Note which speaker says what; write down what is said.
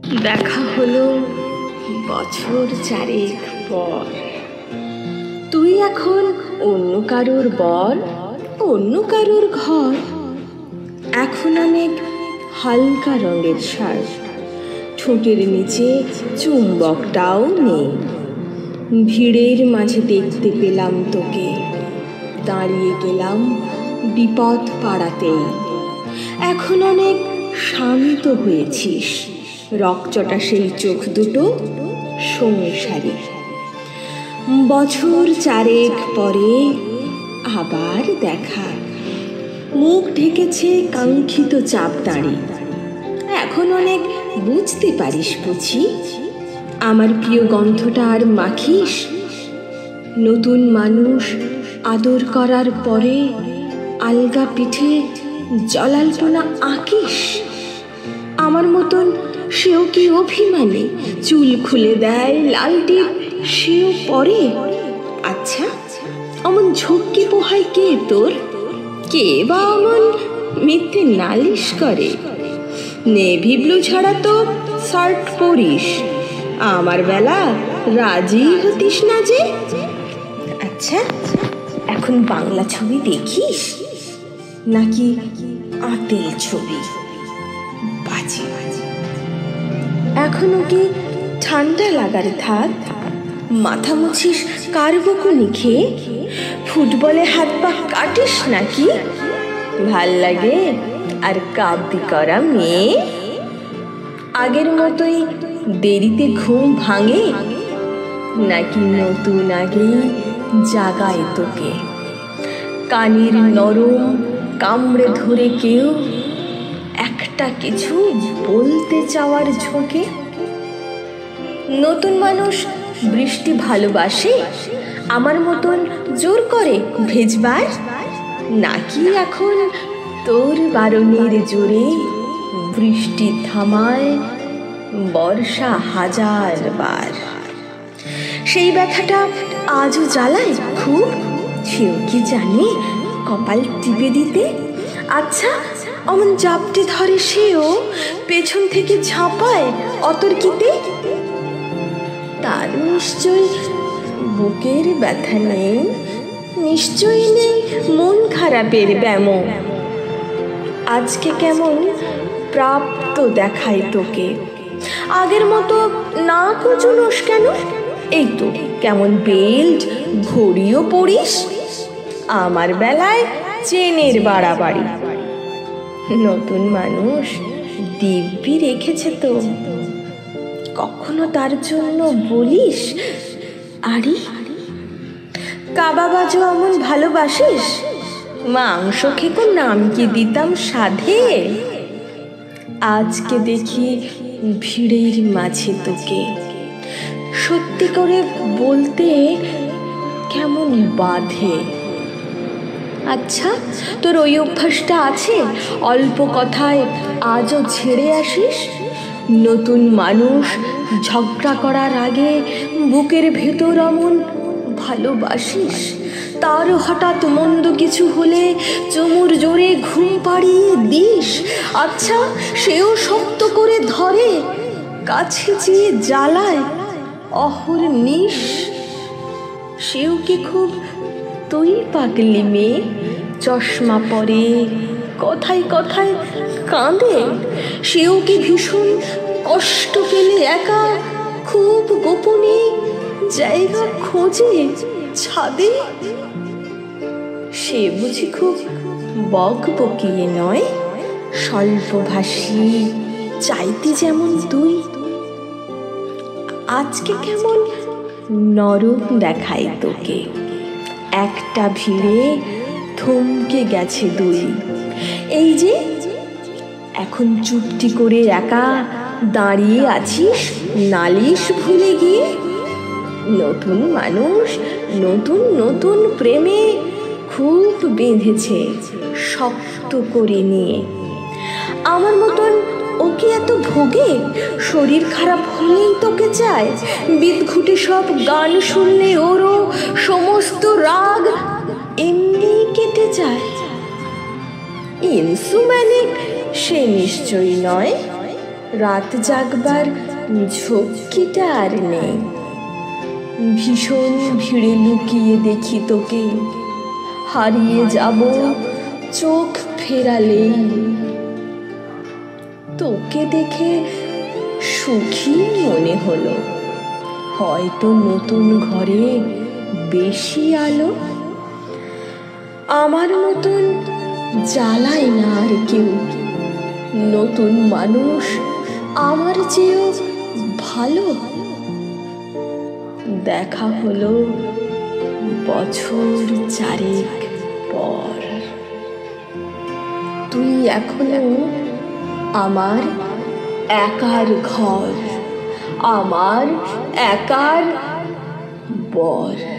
Speaker 1: দেখা হলো বছর চারেক পর। তুই এখন অন্য কারোর বর, অন্য কারোর ঘর। এখন অনেক হালকা রঙের শার্ট, ঠোঁটের নিচে চুম্বকটাও নেই। ভিড়ের মাঝে দেখতে পেলাম তোকে, দাঁড়িয়ে গেলাম বিপদ পাড়াতেই। এখন অনেক শান্ত হয়েছিস, রকচটা সেই চোখ দুটো সংসারী। বছর চারেক পরে আবার দেখা, মুখ ঢেকেছে কাঙ্ক্ষিত চাপ দাঁড়ি। এখন অনেক বুঝতে পারিস বুঝি, আমার প্রিয় গন্ধটা আর মাখিস। নতুন মানুষ আদর করার পরে আলগা পিঠে জলাল্পনা আঁকিস। আমার মতন সেও কি অভিমানী, চুল খুলে দেয় লাল টিপ সেও পরে? আচ্ছা, অমন ঝক্কি পোহায় কে তোর? কে বা অমন মিথ্যে নালিশ করে? নেভি ব্লু ছাড়া তো শার্ট পরিস, আমার বেলা রাজি হতিস না যে। আচ্ছা, এখন বাংলা ছবি দেখিস নাকি আঁতেল ছবি? বাজে বাজে। এখনো কি ঠান্ডা লাগার থাক? মাথা মুছিস কার বকুনি খেয়ে? ফুটবলে হাত পা কাটিস নাকি? ভাল লাগে আর কাব্যি করা মেয়ে? আগের মতোই দেরিতে ঘুম ভাঙে নাকি নতুন আগেই জাগায় তোকে? কানের নরম কামড়ে ধরে কেউ একটা কিছু বলতে চাওয়ার ঝোঁকে? নতুন মানুষ বৃষ্টি ভালোবাসে আমার মতন জোর করে ভেজবার? নাকি এখন তোর বারণের জোরে বৃষ্টি থামায় বর্ষা হাজার বার? সেই ব্যথাটা আজও জ্বালায় খুব, সেও কি জানে কপাল টিপে দিতে? আচ্ছা, অমন জাপটে ধরে সেও পেছন থেকে ঝাঁপায় অতর্কিতে? তার নিশ্চয়ই বুকের ব্যথা নেই, নিশ্চয়ই নেই মন খারাপের ব্যামো। আজকে কেমন প্রাপ্ত দেখায় তোকে, আগের মতো না কুচুনোস কেন? এই তো কেমন বেল্ট ঘড়িও পরিস, আমার বেলায় চেনের বাড়াবাড়ি। নতুন মানুষ দিব্যি রেখেছে তো, কখনো তার জন্য বলিস আরে? কাবাবাজও এমন ভালোবাসিস? মাংস খেকো নাম কি দিতাম সাধে? আজকে দেখি ভিড়ের মাঝে তোকে, সত্যি করে বলতে কেমন বাধে। আচ্ছা, তোর ওই অভ্যাসটা আছে অল্প কথায় আজও ছেড়ে আসিস? নতুন মানুষ ঝগড়া করার আগে বুকের ভেতর অমন ভালোবাসিস? তার হঠাৎ মন্দ কিছু হলে চুমুর জোরে ঘুম পাড়িয়ে দিস? আচ্ছা, সেও শক্ত করে ধরে কাছে চেয়ে জ্বালায় অহর্নিশ? সেও কি খুব তুই পাগলি মেয়ে, চশমা পরে কথায় কথায় কাঁদে? সেও কি ভীষণ কষ্ট পেলে একা খুব গোপনে জায়গা খোঁজে ছাদে? সে বুঝি খুব বকবকিয়ে নয়, স্বল্পভাষী, চাইতে যেমন তুই? আজকে কেমন নরম দেখায় তোকে, একটা ভিড়ে থমকে গেছে দুই। এই যে এখন চুপটি করে একা দাঁড়িয়ে আছিস নালিশ ভুলে গিয়ে। নতুন মানুষ নতুন নতুন প্রেমে খুব বেঁধেছে শক্ত করে নিয়ে। আমার মতন ও কি এত ভোগে? শরীর খারাপ হলেই তোকে চায়, বিদঘুটে সব গান শুনলে ওরও সমস্ত রাগ এমনি কেটে যায়। ইনসুম্যানিক সে নিশ্চয়ই নয়, রাত জাগবার ঝক্কিটা আর নেই। ভীষণ ভিড়ে লুকিয়ে দেখি তোকে, হারিয়ে যাব চোখ ফেরালেই। তোকে দেখে সুখী মনে হলো, হয়তো নতুন ঘরে বেশি আলো। আমার মতন জ্বালায় না আর কেউ, নতুন মানুষ আমার চেয়েও ভালো। দেখা হলো বছর চারেক পর, তুই এখনো আমার একার ঘর, আমার একার বর।